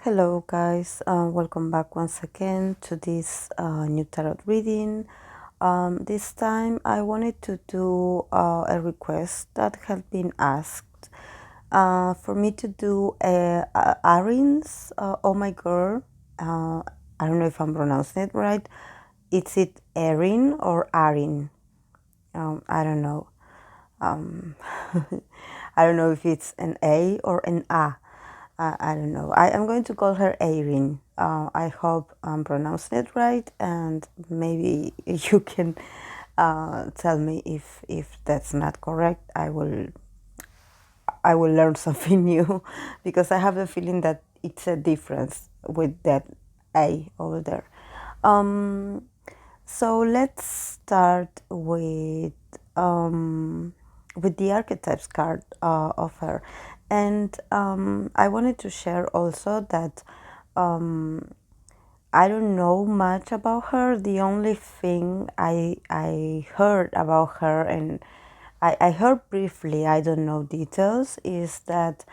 Hello, guys. Welcome back once again to this new tarot reading. This time, I wanted to do a request that had been asked for me to do Arin's Oh My Girl. I don't know if I'm pronouncing it right. Is it Erin or Arin? I don't know. Um, I don't know if it's an A or an A. I don't know. I am going to call her Arin. I hope I'm pronouncing it right, and maybe you can tell me if that's not correct. I will learn something new because I have the feeling that it's a difference with that A over there. Um, so let's start with the archetypes card of her, and I wanted to share also that I don't know much about her. The only thing I heard about her, and I heard briefly, I don't know details, is that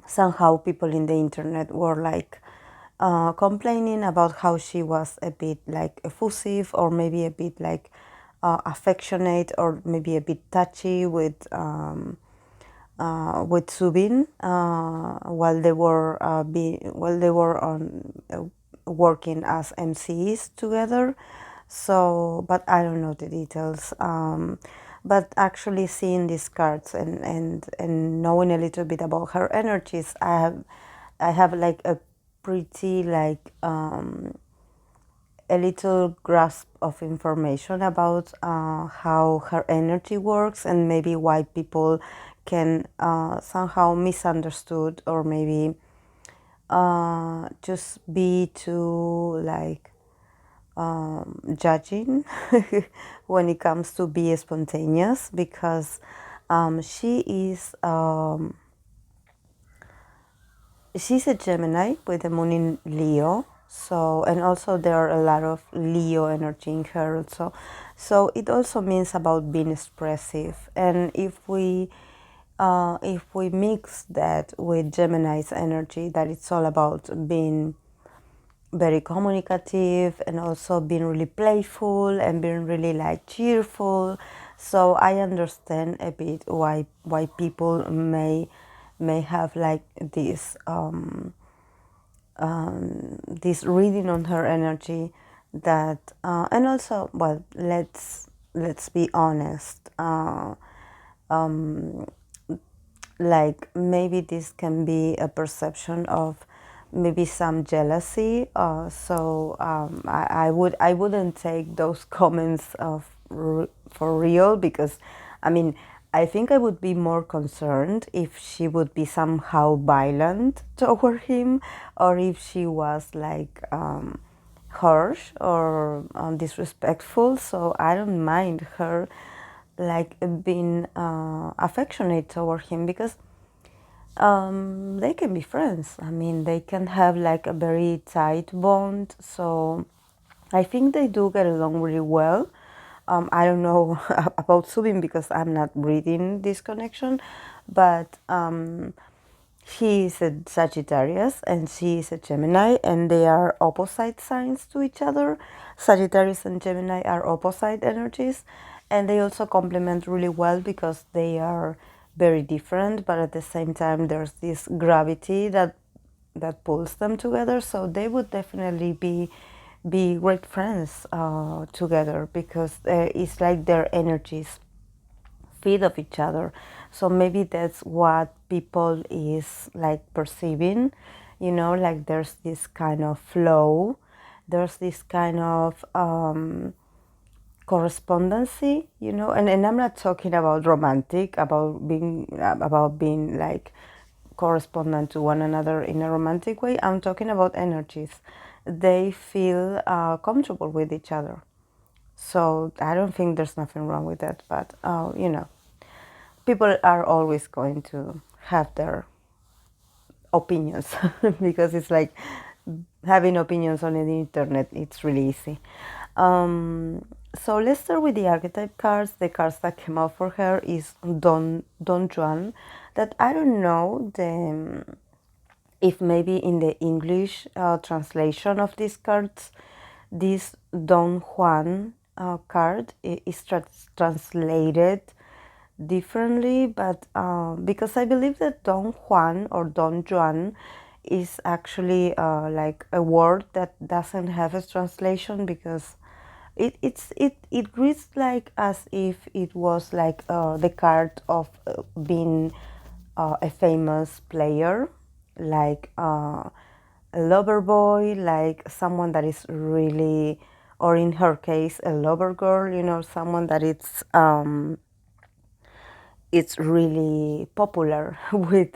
somehow people in the internet were like complaining about how she was a bit like effusive, or maybe a bit like affectionate, or maybe a bit touchy with Subin while they were on working as MCs together. So, but I don't know the details. But actually seeing these cards and knowing a little bit about her energies, I have like a pretty like a little grasp of information about how her energy works, and maybe why people can somehow misunderstood, or maybe just be too like judging when it comes to be spontaneous, because she is she's a Gemini with the moon in Leo. So, and also there are a lot of Leo energy in her also. So it also means about being expressive. And if we mix that with Gemini's energy, that it's all about being very communicative, and also being really playful, and being really like cheerful. So I understand a bit why people may have like this reading on her energy, that and also, well, let's be honest, like maybe this can be a perception of maybe some jealousy. I wouldn't take those comments for real, because I mean, I think I would be more concerned if she would be somehow violent toward him, or if she was like harsh or disrespectful. So I don't mind her like being affectionate toward him, because they can be friends. I mean, they can have like a very tight bond. So I think they do get along really well. I don't know about Subin because I'm not reading this connection, but he is a Sagittarius and she is a Gemini, and they are opposite signs to each other. Sagittarius and Gemini are opposite energies, and they also complement really well because they are very different, but at the same time there's this gravity that pulls them together. So they would definitely be great friends together, because it's like their energies feed of each other. So maybe that's what people is like perceiving, like there's this kind of flow, there's this kind of correspondency, and I'm not talking about romantic, about being like correspondent to one another in a romantic way. I'm talking about energies. They feel comfortable with each other. So I don't think there's nothing wrong with that, but people are always going to have their opinions because it's like having opinions on the internet. It's really easy. So let's start with the archetype cards. The cards that came out for her is Don Juan. That I don't know if maybe in the English translation of these cards, this Don Juan card is translated differently, but because I believe that Don Juan or Don Juan is actually like a word that doesn't have a translation, because it reads like as if it was like the card of being a famous player, like a lover boy, like someone that is really, or in her case, a lover girl. Someone that it's really popular with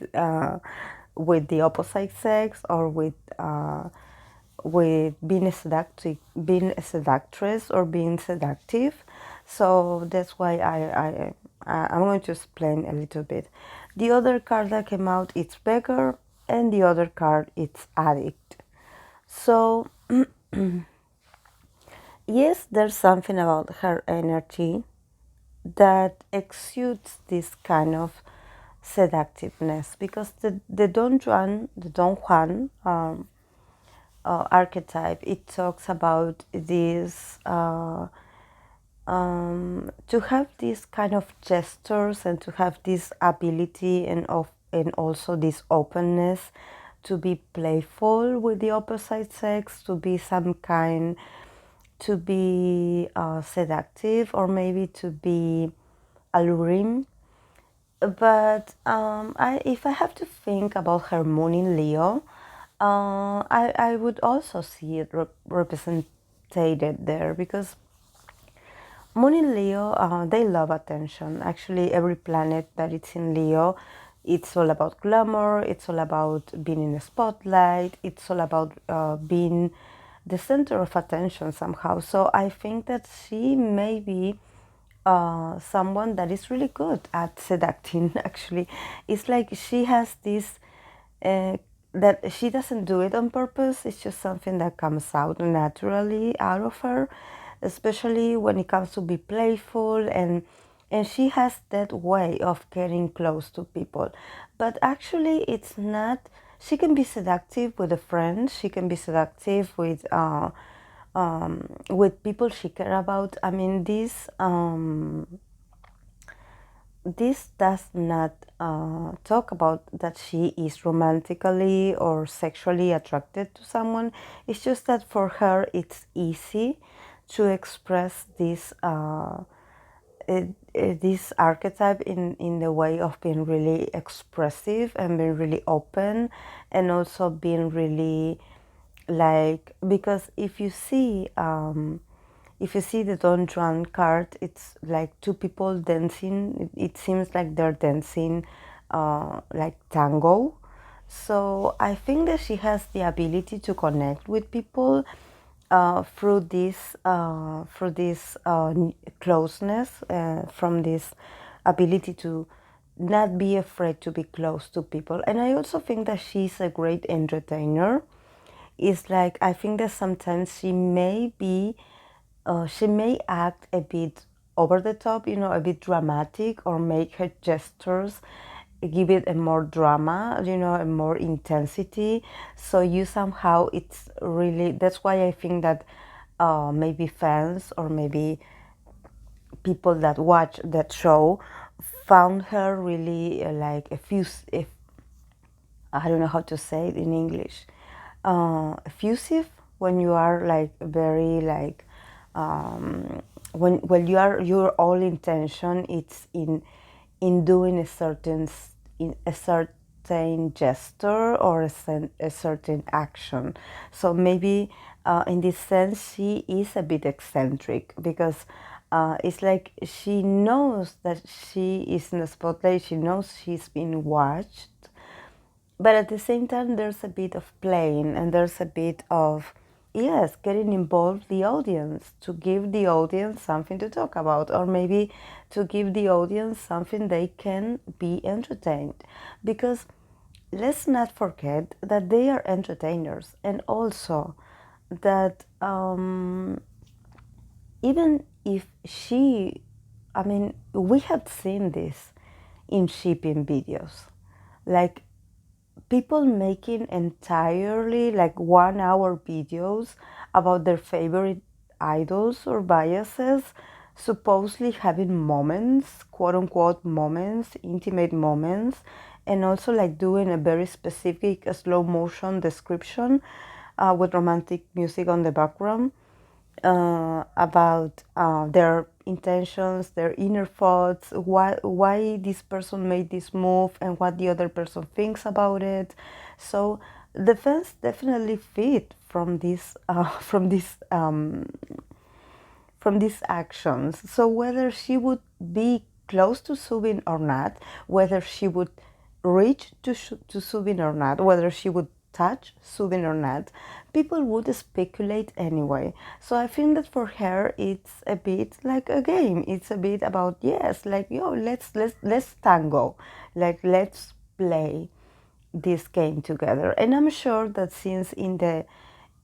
the opposite sex, or with being a seductress or being seductive. So that's why I'm going to explain a little bit. The other card that came out, it's beggar, and the other card, it's addict. So yes, there's something about her energy that exudes this kind of seductiveness, because the Don Juan archetype, it talks about this to have these kind of gestures, and to have this ability, and also this openness to be playful with the opposite sex, to be some kind, to be seductive, or maybe to be alluring. But if I have to think about her moon in Leo, I would also see it represented there, because moon in Leo, they love attention. Actually, every planet that it's in Leo, it's all about glamour, it's all about being in the spotlight, it's all about being the center of attention somehow. So I think that she may be someone that is really good at seducting. Actually, it's like she has this that she doesn't do it on purpose. It's just something that comes out naturally out of her, especially when it comes to be playful, and she has that way of getting close to people. But actually, it's not. She can be seductive with a friend. She can be seductive with people she care about. I mean, this does not talk about that she is romantically or sexually attracted to someone. It's just that for her it's easy to express this archetype in the way of being really expressive, and being really open, and also being really, like, because if you see the Don Juan card, it's like two people dancing. It seems like they're dancing like tango. So I think that she has the ability to connect with people through this closeness, from this ability to not be afraid to be close to people. And I also think that she's a great entertainer. It's like, I think that sometimes she may act a bit over the top, a bit dramatic, or make her gestures give it a more drama, a more intensity. So you somehow, it's really, that's why I think that maybe fans, or maybe people that watch that show, found her really like I don't know how to say it in English. Effusive, when you are like very like when you are, your all intention it's in doing in a certain gesture, or a certain action. So maybe in this sense she is a bit eccentric, because it's like she knows that she is in the spotlight, she knows she's being watched, but at the same time there's a bit of playing, and there's a bit of, yes, getting involved the audience, to give the audience something to talk about, or maybe to give the audience something they can be entertained, because let's not forget that they are entertainers, and also that even if I mean, we have seen this in shipping videos, like people making entirely like 1 hour videos about their favorite idols or biases, supposedly having moments, quote unquote moments, intimate moments, and also like doing a very specific slow motion description with romantic music on the background about their intentions, their inner thoughts, why this person made this move, and what the other person thinks about it. So the fans definitely feed from this from these actions. So whether she would be close to Subin or not, whether she would reach to Subin or not, whether she would touch Subin or not, people would speculate anyway. So I think that for her it's a bit like a game. It's a bit about, yes, like, yo, let's tango, like let's play this game together. And I'm sure that since in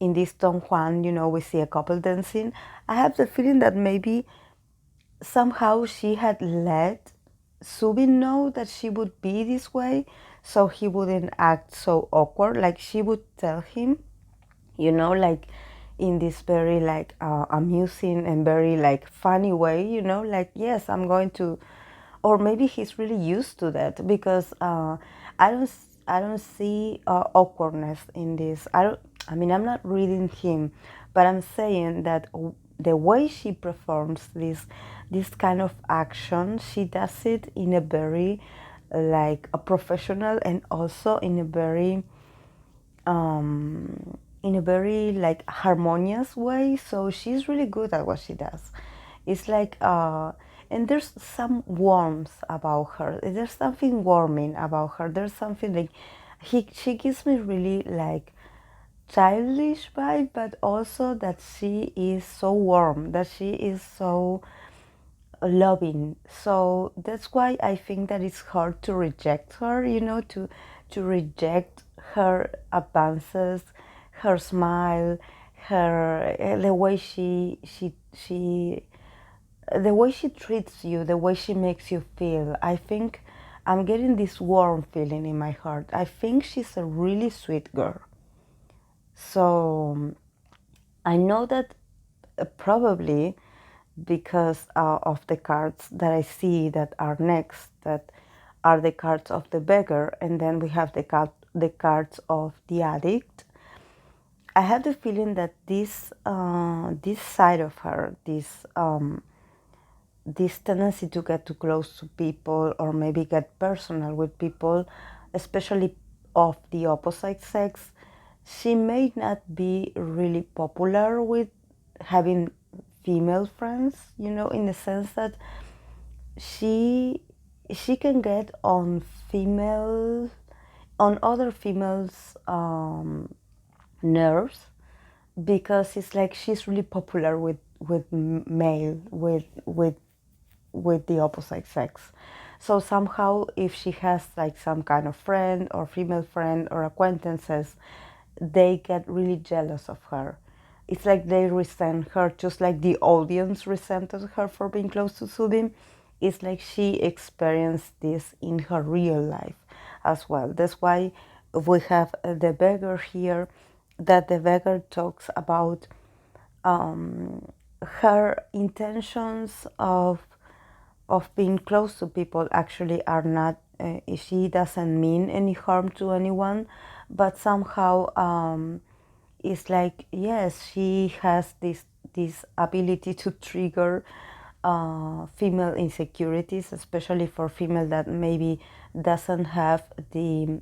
this Don Juan, we see a couple dancing, I have the feeling that maybe somehow she had let Subin know that she would be this way, so he wouldn't act so awkward. Like she would tell him, like in this very like amusing and very like funny way, like, yes, I'm going to, or maybe he's really used to that because I don't I don't see awkwardness in this. I mean, I'm not reading him, but I'm saying that the way she performs this kind of action, she does it in a very like a professional and also in a very like harmonious way. So she's really good at what she does. It's like and there's some warmth about her. There's something warming about her. There's something like she gives me really like childish vibe, but also that she is so warm, that she is so loving. So that's why I think that it's hard to reject her, to reject her advances, her smile, her the way she the way she treats you, the way she makes you feel. I think I'm getting this warm feeling in my heart. I think she's a really sweet girl. So I know that probably because of the cards that I see that are next, that are the cards of the beggar, and then we have the cards of the addict. I have the feeling that this side of her, this tendency to get too close to people or maybe get personal with people, especially of the opposite sex, she may not be really popular with having female friends, in the sense that she she can get on female on other females nerves because it's like she's really popular with male with the opposite sex. So somehow if she has like some kind of friend or female friend or acquaintances, they get really jealous of her. It's like they resent her, just like the audience resented her for being close to Subin. It's like she experienced this in her real life as well. That's why we have the beggar here, that the beggar talks about her intentions of being close to people actually are not, she doesn't mean any harm to anyone, but somehow it's like, yes, she has this ability to trigger female insecurities, especially for female that maybe doesn't have the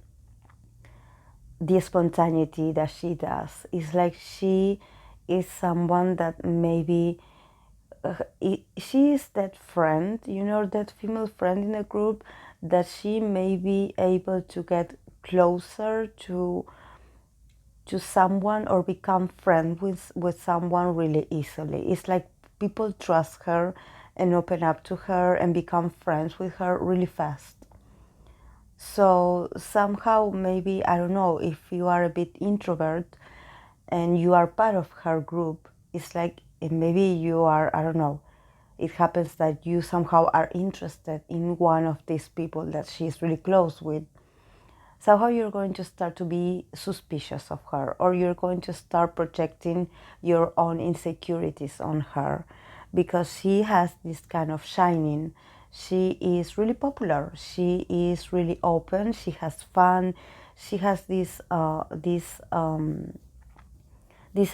spontaneity that she does. It's like she is someone that maybe she is that friend, that female friend in a group that she may be able to get closer to someone or become friends with someone really easily. It's like people trust her and open up to her and become friends with her really fast. So somehow maybe, I don't know, if you are a bit introvert and you are part of her group, it's like maybe you are, I don't know, it happens that you somehow are interested in one of these people that she's really close with. somehow you're going to start to be suspicious of her, or you're going to start projecting your own insecurities on her because she has this kind of shining. She is really popular, she is really open, she has fun, she has this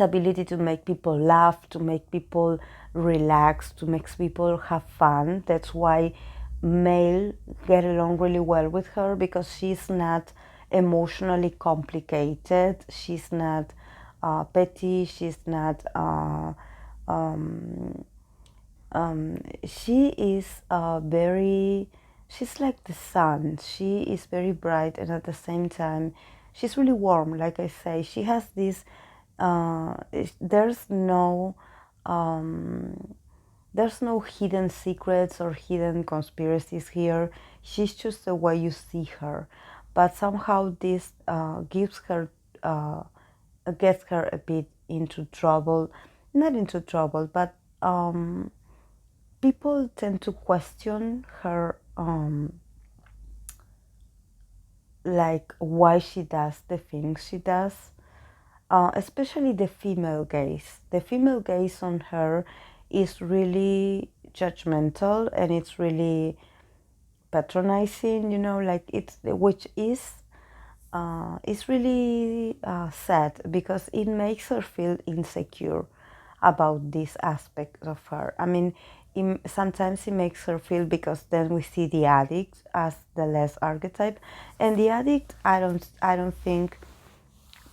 ability to make people laugh, to make people relax, to make people have fun. That's why male get along really well with her, because she's not emotionally complicated. She's not petty. She's not. She is very. She's like the sun. She is very bright, and at the same time, she's really warm. Like I say, she has this. There's no. There's no hidden secrets or hidden conspiracies here. She's just the way you see her, but somehow this gives her, uh, gets her a bit into trouble. Not into trouble, but people tend to question her, like why she does the things she does. Especially the female gaze. The female gaze on her is really judgmental, and it's really patronizing, like it's, which is really sad, because it makes her feel insecure about this aspect of her. I mean, sometimes it makes her feel, because then we see the addict as the less archetype, and the addict, I don't think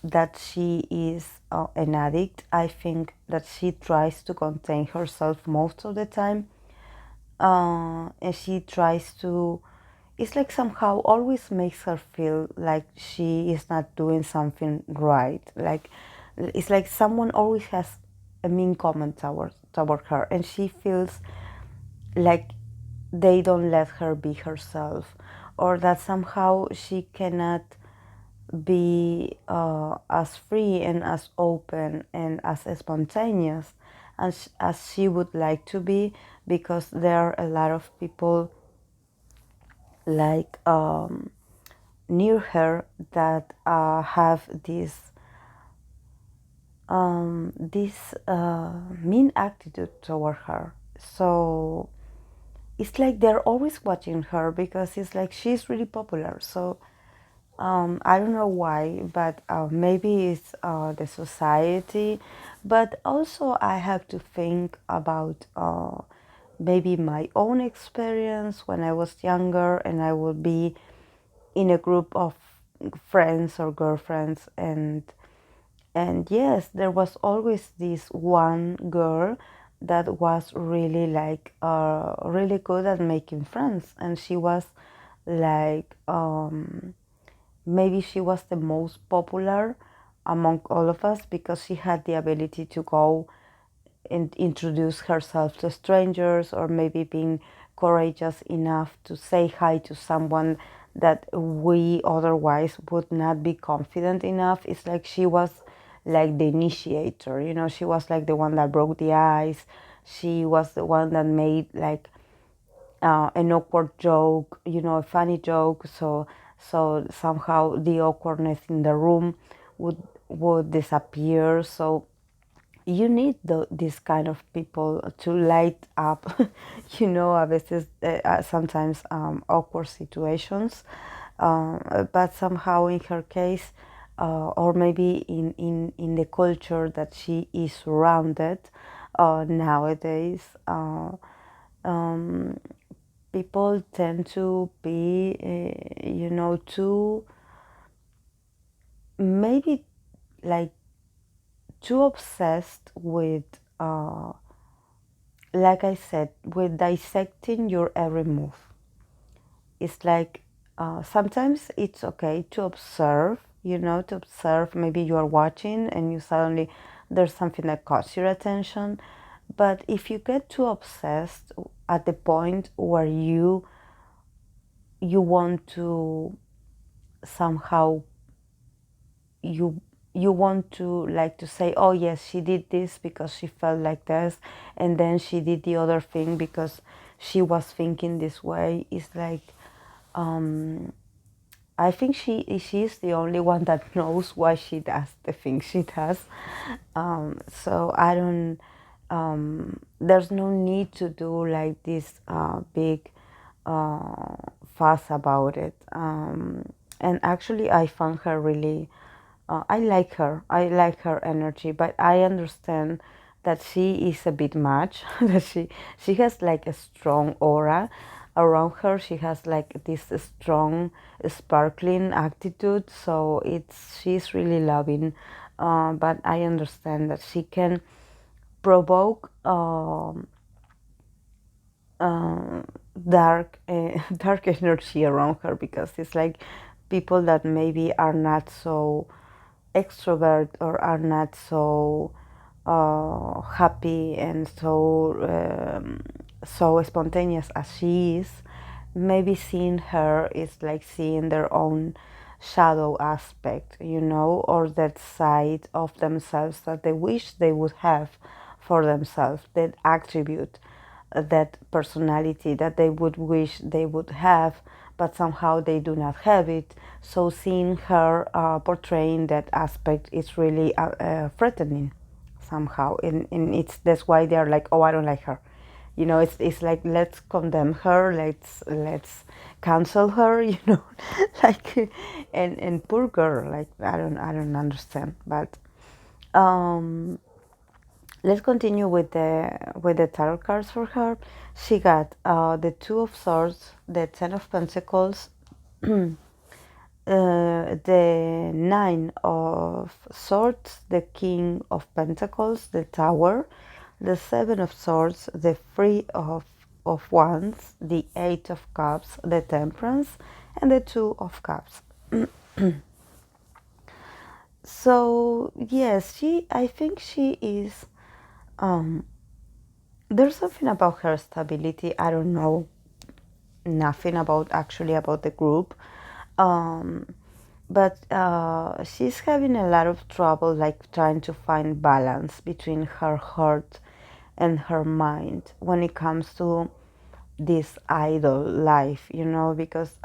that she is an addict. I think that she tries to contain herself most of the time, and she tries to. It's like somehow always makes her feel like she is not doing something right. Like it's like someone always has a mean comment toward her, and she feels like they don't let her be herself, or that somehow she cannot be as free and as open and as spontaneous as she would like to be, because there are a lot of people like near her that have this mean attitude toward her. So it's like they're always watching her, because it's like she's really popular. So I don't know why, but maybe it's the society. But also, I have to think about maybe my own experience when I was younger, and I would be in a group of friends or girlfriends, and yes, there was always this one girl that was really like really good at making friends, and she was like maybe she was the most popular among all of us, because she had the ability to go and introduce herself to strangers, or maybe being courageous enough to say hi to someone that we otherwise would not be confident enough. It's like she was like the initiator, she was like the one that broke the ice. She was the one that made like an awkward joke, a funny joke, so somehow the awkwardness in the room would disappear. So you need this kind of people to light up, a veces, sometimes awkward situations. But somehow in her case, or maybe in the culture that she is surrounded nowadays, people tend to be, too, maybe like too obsessed with, like I said, with dissecting your every move. It's like sometimes it's okay to observe, to observe. Maybe you are watching and you suddenly, there's something that caught your attention. But if you get too obsessed at the point where you want to somehow, you you want to like to say, oh yes, she did this because she felt like this, and then she did the other thing because she was thinking this way. It's like I think she's the only one that knows why she does the things she does. So I don't. There's no need to do like this big uh, fuss about it. And actually, I found her really. I like her. I like her energy, but I understand that she is a bit much. That she has like a strong aura around her. She has like this strong, sparkling attitude. So she's really loving, but I understand that she can provoke uh, dark dark energy around her, because it's like people that maybe are not so extrovert or are not so happy and so spontaneous as she is, maybe seeing her is like seeing their own shadow aspect, or that side of themselves that they wish they would have for themselves, that attribute, that personality that they would wish they would have, but somehow they do not have it. So seeing her portraying that aspect is really threatening somehow, and it's that's why they're like, oh, I don't like her. It's like, let's condemn her, let's cancel her, like, and poor girl, like, I don't understand. But um let's continue with the tarot cards for her. She got the Two of Swords, the Ten of Pentacles, the Nine of Swords, the King of Pentacles, the Tower, the Seven of Swords, the Three of Wands, the Eight of Cups, the Temperance, and the Two of Cups. So yes, I think she is. Um, there's something about her stability. I don't know nothing about the group, um, but she's having a lot of trouble, like trying to find balance between her heart and her mind when it comes to this idol life, because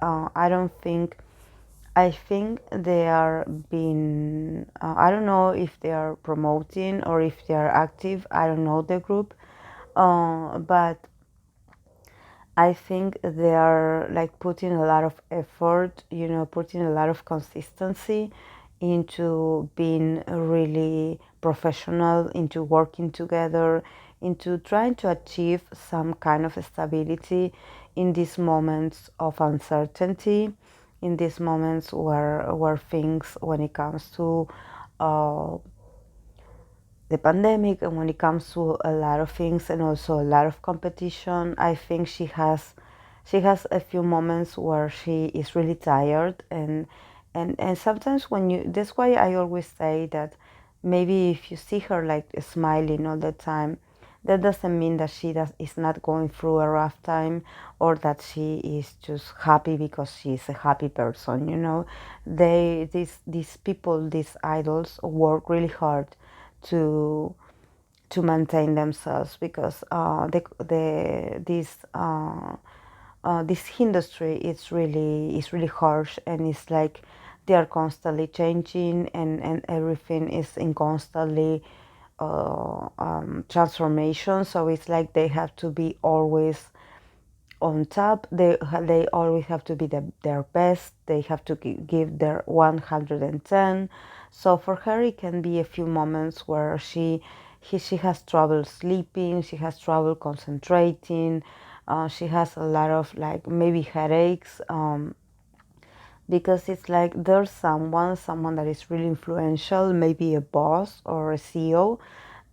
I think they are being, I don't know if they are promoting or if they are active. I don't know the group, but I think they are like putting a lot of effort, putting a lot of consistency into being really professional, into working together, into trying to achieve some kind of stability in these moments of uncertainty, in these moments where things, when it comes to uh, the pandemic, and when it comes to a lot of things and also a lot of competition, I think she has a few moments where she is really tired, and sometimes when you that's why I always say that maybe if you see her like smiling all the time, that doesn't mean that is not going through a rough time, or that she is just happy because she's a happy person. These people, these idols, work really hard to maintain themselves, because this industry is really harsh, and it's like they are constantly changing, and everything is in constantly transformation. So it's like they have to be always on top. They always have to be their best. They have to give their 110. So for her, it can be a few moments where she has trouble sleeping, she has trouble concentrating, she has a lot of like maybe headaches, because it's like there's someone that is really influential, maybe a boss or a CEO,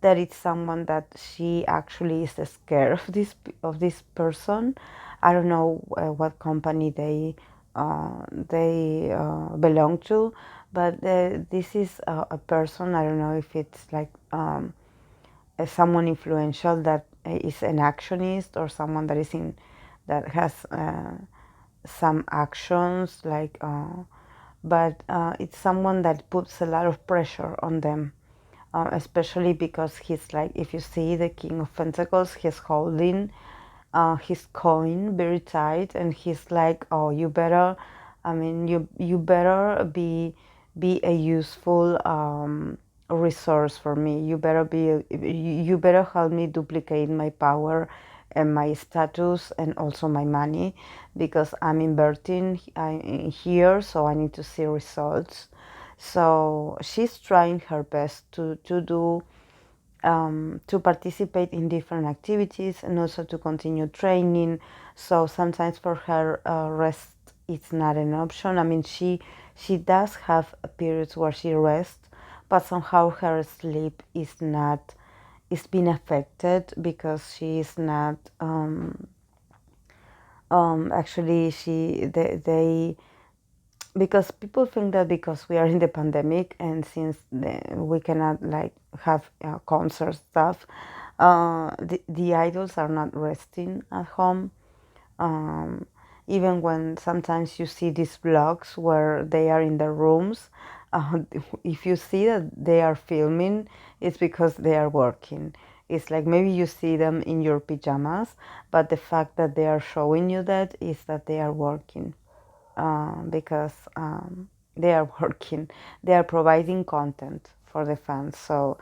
that it's someone that she actually is scared of this person. I don't know what company they belong to, but this is a person. I don't know if it's like someone influential that is an actionist, or someone that has some actions, like but it's someone that puts a lot of pressure on them, especially because he's like, if you see the King of Pentacles, he's holding his coin very tight, and he's like, oh, you better I mean, you better be a useful resource for me. You better help me duplicate my power and my status and also my money, because I'm inverting here, so I need to see results. So she's trying her best to do to participate in different activities and also to continue training. So sometimes for her, rest it's not an option. I mean, she does have periods where she rests, but somehow her sleep is being affected because she is not actually they because people think that because we are in the pandemic and since we cannot like have concert stuff, the idols are not resting at home. um, Even when sometimes you see these vlogs where they are in their rooms, uh, if you see that they are filming, it's because they are working. It's like maybe you see them in your pajamas, but the fact that they are showing you that is that they are working, because they are working, they are providing content for the fans. So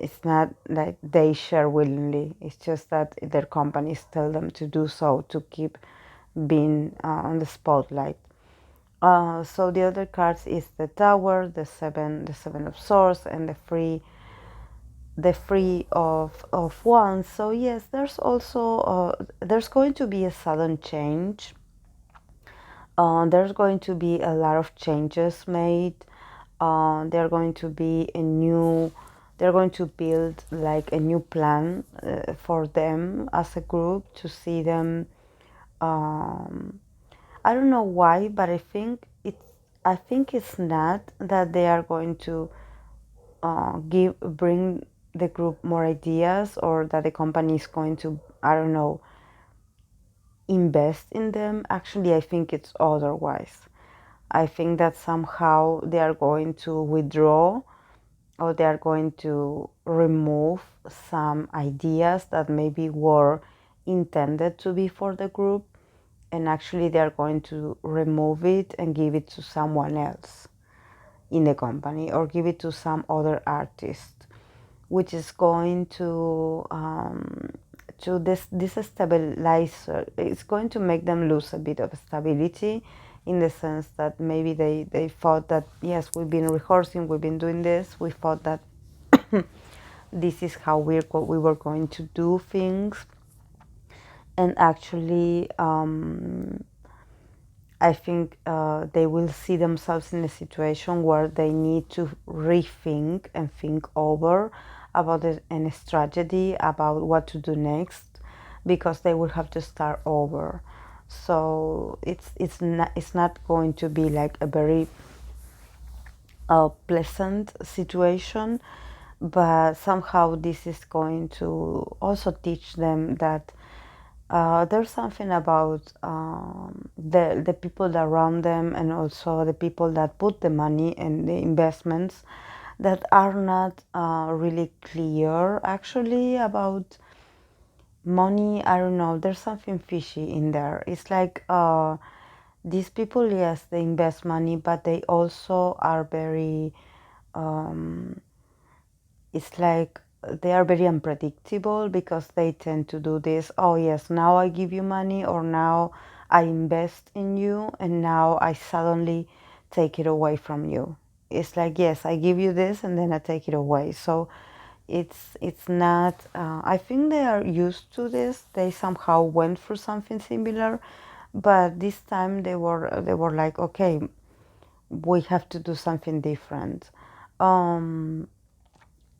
it's not like they share willingly, it's just that their companies tell them to do so to keep being on the spotlight. So the other cards is the Tower, the seven of Swords, and the Free of Wands. So yes, there's also there's going to be a sudden change. There's going to be a lot of changes made. They're going to be a new, they're going to build like a new plan for them as a group to see them. Um, I don't know why, but I think it's not that they are going to bring the group more ideas, or that the company is going to, I don't know, invest in them. Actually, I think it's otherwise. I think that somehow they are going to withdraw, or they are going to remove some ideas that maybe were intended to be for the group, and actually they are going to remove it and give it to someone else in the company, or give it to some other artist, which is going to this stabilizer. It's going to make them lose a bit of stability, in the sense that maybe they thought that yes, we've been rehearsing, we've been doing this, we thought that this is how we were going to do things, and actually I think they will see themselves in a situation where they need to rethink and think over about a strategy about what to do next, because they will have to start over. So it's not going to be like a very pleasant situation, but somehow this is going to also teach them that there's something about the people around them, and also the people that put the money and the investments, that are not really clear actually about money. I don't know, there's something fishy in there. It's like these people, yes, they invest money, but they also are very it's like they are very unpredictable, because they tend to do this. Oh yes, now I give you money, or now I invest in you, and now I suddenly take it away from you. It's like, yes, I give you this and then I take it away. So it's not I think they are used to this. They somehow went through something similar, but this time they were like, okay, we have to do something different. um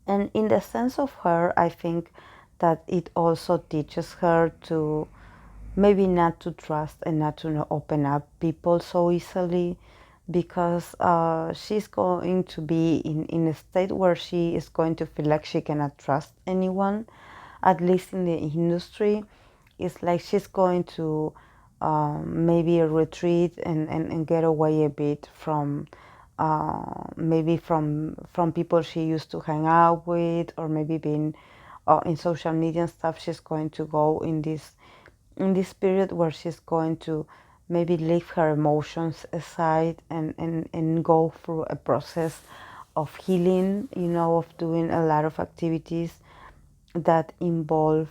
and in the sense of her, I think that it also teaches her to maybe not to trust and not to open up people so easily, because she's going to be in a state where she is going to feel like she cannot trust anyone, at least in the industry. It's like she's going to maybe retreat and get away a bit from maybe from people she used to hang out with, or maybe being in social media and stuff. She's going to go in this period where she's going to maybe leave her emotions aside and go through a process of healing, of doing a lot of activities that involve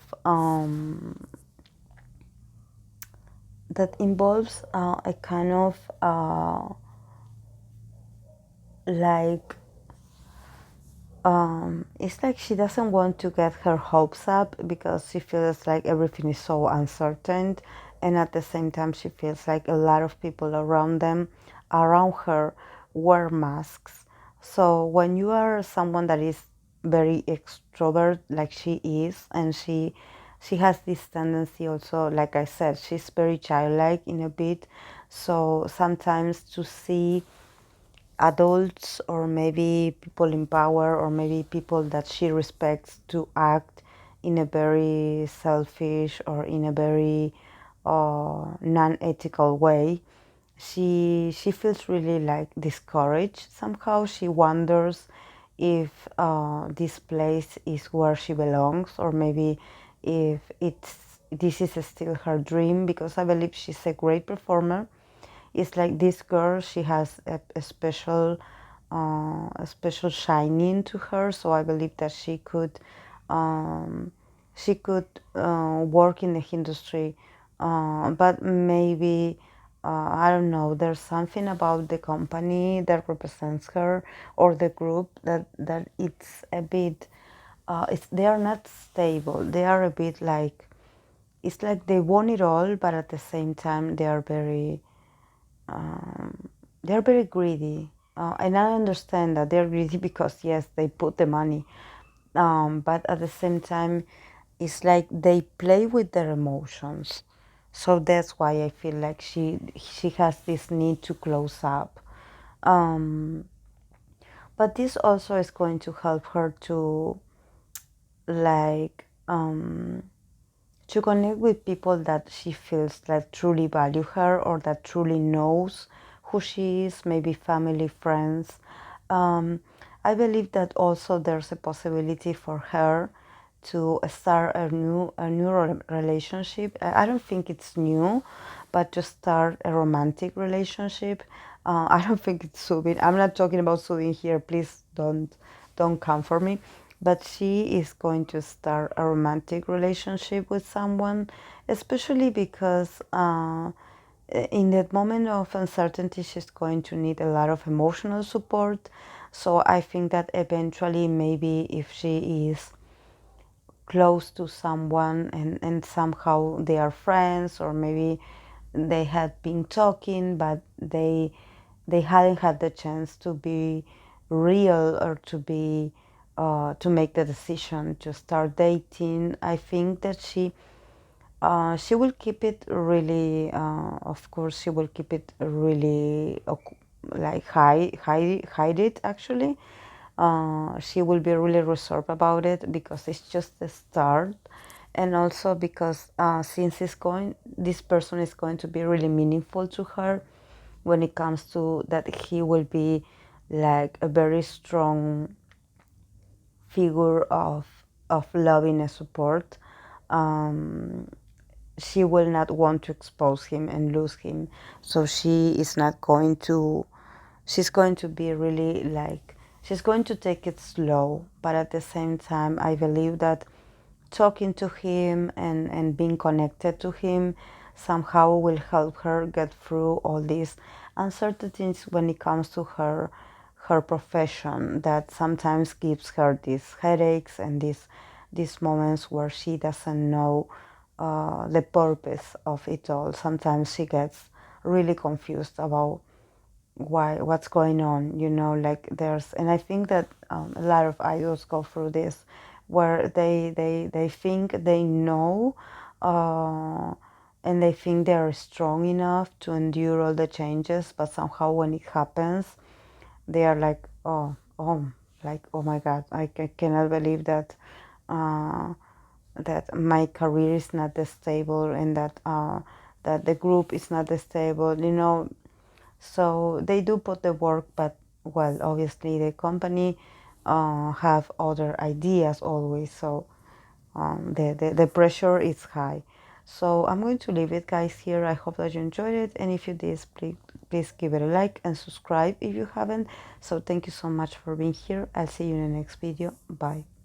that involves a kind of like it's like she doesn't want to get her hopes up because she feels like everything is so uncertain, and at the same time she feels like a lot of people around her wear masks. So when you are someone that is very extrovert like she is, and she has this tendency also, like I said, she's very childlike in a bit, so sometimes to see adults or maybe people in power or maybe people that she respects to act in a very selfish or in a very non-ethical way, she feels really like discouraged somehow. She wonders if this place is where she belongs, or maybe if this is still her dream, because I believe she's a great performer. It's like this girl, she has a special shining to her, so I believe that um, she could work in the industry, but maybe I don't know, there's something about the company that represents her or the group that it's a bit they are not stable. They are a bit like, it's like they want it all, but at the same time they're very greedy, and I understand that they're greedy because yes, they put the money, but at the same time, it's like they play with their emotions. So that's why I feel like she has this need to close up. Um, but this also is going to help her to like to connect with people that she feels like truly value her or that truly knows who she is, maybe family, friends. Um, I believe that also there's a possibility for her to start a new relationship. I don't think it's new, but to start a romantic relationship. I don't think it's soothing. I'm not talking about soothing here. Please don't come for me. But she is going to start a romantic relationship with someone, especially because in that moment of uncertainty, she's going to need a lot of emotional support. So I think that eventually, maybe if she is close to someone and somehow they are friends, or maybe they had been talking but they hadn't had the chance to be real or to make the decision to start dating. I think that she will keep it really, of course, she will keep it really like hide it actually. She will be really reserved about it because it's just the start, and also because since this person is going to be really meaningful to her when it comes to that, he will be like a very strong figure of loving and support. Um, she will not want to expose him and lose him, so she is not going to, she's going to be really like, she's going to take it slow, but at the same time I believe that talking to him and being connected to him somehow will help her get through all these uncertainties when it comes to her profession, that sometimes gives her these headaches and these moments where she doesn't know the purpose of it all. Sometimes she gets really confused about what's going on, like there's, and I think that a lot of idols go through this, where they think they know, uh, and they think they're strong enough to endure all the changes, but somehow when it happens they are like, like, oh my god, I cannot believe that uh, that my career is not that stable, and that the group is not that stable, so they do put the work, but well, obviously the company have other ideas always, so the pressure is high. So I'm going to leave it, guys, here. I hope that you enjoyed it, and if you did, please give it a like and subscribe if you haven't. So thank you so much for being here. I'll see you in the next video. Bye.